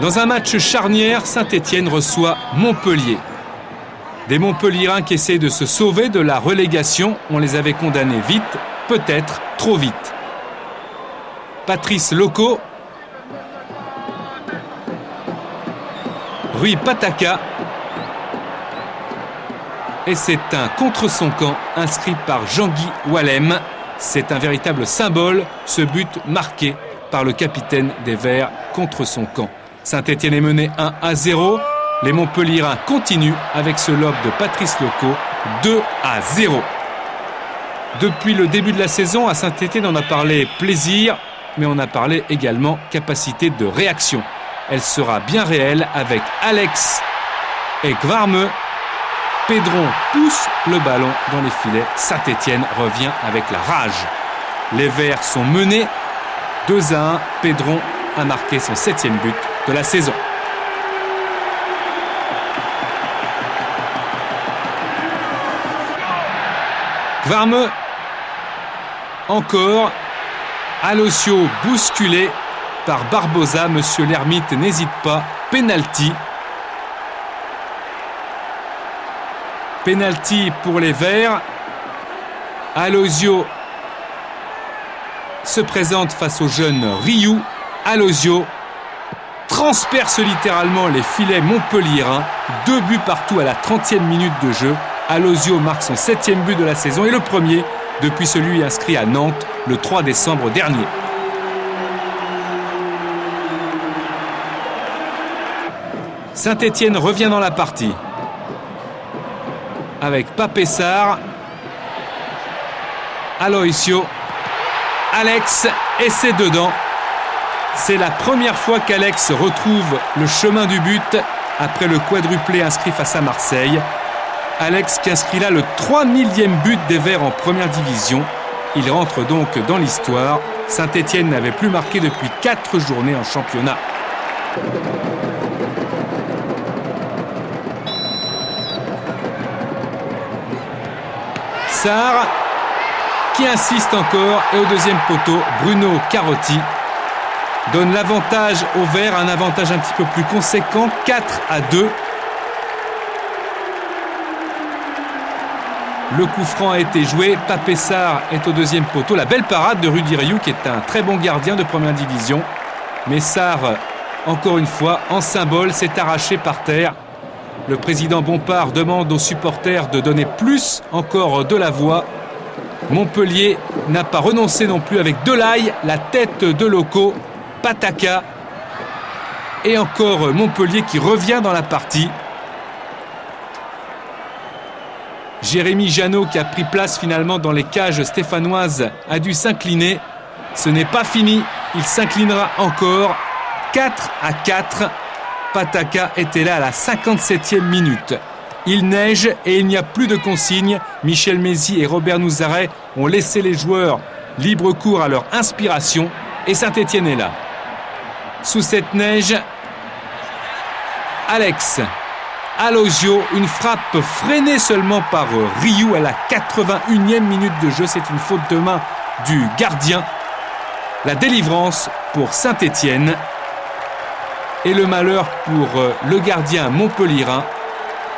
Dans un match charnière, Saint-Étienne reçoit Montpellier. Des Montpelliérains qui essaient de se sauver de la relégation. On les avait condamnés vite, peut-être trop vite. Patrice Loco. Rui Pataka. Et c'est un contre son camp inscrit par Jean-Guy Wallem. C'est un véritable symbole, ce but marqué par le capitaine des Verts contre son camp. Saint-Étienne est mené 1-0. Les Montpelliérains continuent avec ce lob de Patrice Loco, 2-0. Depuis le début de la saison, à Saint-Étienne, on a parlé plaisir, mais on a parlé également capacité de réaction. Elle sera bien réelle avec Alex et Gvarme. Pedron pousse le ballon dans les filets. Saint-Étienne revient avec la rage. Les Verts sont menés 2-1. Pedron a marqué son 7e but de la saison. Gvarme, encore. Alosio bousculé par Barbosa. Monsieur l'Ermite n'hésite pas. Penalty. Penalty pour les Verts. Alosio se présente face au jeune Ryu. Alosio transperce littéralement les filets montpelliérains. 2 buts partout à la 30e minute de jeu. Alosio marque son 7e but de la saison et le premier depuis celui inscrit à Nantes le 3 décembre dernier. Saint-Étienne revient dans la partie avec Pape Sarr, Aloisio, Alex et c'est dedans. C'est la première fois qu'Alex retrouve le chemin du but après le quadruplé inscrit face à Marseille. Alex qui inscrit là le 3000e but des Verts en première division. Il rentre donc dans l'histoire. Saint-Étienne n'avait plus marqué depuis 4 journées en championnat. Sarr qui insiste encore et au deuxième poteau, Bruno Carotti donne l'avantage aux Verts, un avantage un petit peu plus conséquent, 4-2. Le coup franc a été joué, Pape Sarr est au deuxième poteau. La belle parade de Rudy Rioux qui est un très bon gardien de première division. Mais Sarr, encore une fois, en symbole, s'est arraché par terre. Le président Bompard demande aux supporters de donner plus encore de la voix. Montpellier n'a pas renoncé non plus avec Delaye, la tête de Loco, Pataka. Et encore Montpellier qui revient dans la partie. Jérémy Janot qui a pris place finalement dans les cages stéphanoises a dû s'incliner. Ce n'est pas fini, il s'inclinera encore. 4-4. Pataka était là à la 57e minute. Il neige et il n'y a plus de consignes. Michel Mézy et Robert Nouzaret ont laissé les joueurs libre cours à leur inspiration. Et Saint-Étienne est là. Sous cette neige, Alex Alosio, une frappe freinée seulement par Rioux à la 81e minute de jeu. C'est une faute de main du gardien. La délivrance pour Saint-Étienne. Et le malheur pour le gardien montpelliérain.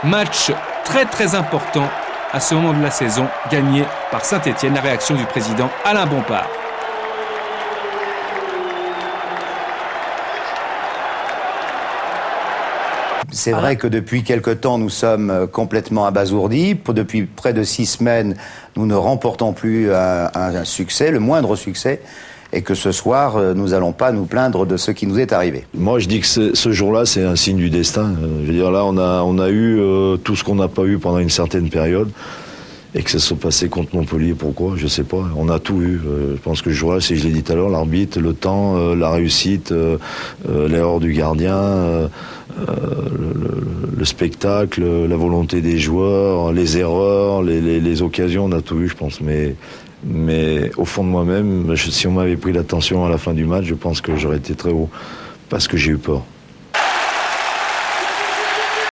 Match très très important à ce moment de la saison, gagné par Saint-Étienne. La réaction du président Alain Bompard. C'est vrai que depuis quelque temps, nous sommes complètement abasourdis. Depuis près de 6 semaines, nous ne remportons plus un succès, le moindre succès. Et que ce soir, nous n'allons pas nous plaindre de ce qui nous est arrivé. Moi, je dis que ce jour-là, c'est un signe du destin. Je veux dire, là, on a eu tout ce qu'on n'a pas eu pendant une certaine période. Et que ça se passé contre Montpellier, pourquoi? Je sais pas. On a tout eu. Je pense que ce jour-là, je l'ai dit tout à l'heure, l'arbitre, le temps, la réussite, l'erreur du gardien, le spectacle, la volonté des joueurs, les erreurs, les occasions, on a tout eu, je pense. Mais au fond de moi-même, si on m'avait pris l'attention à la fin du match, je pense que j'aurais été très haut. Parce que j'ai eu peur.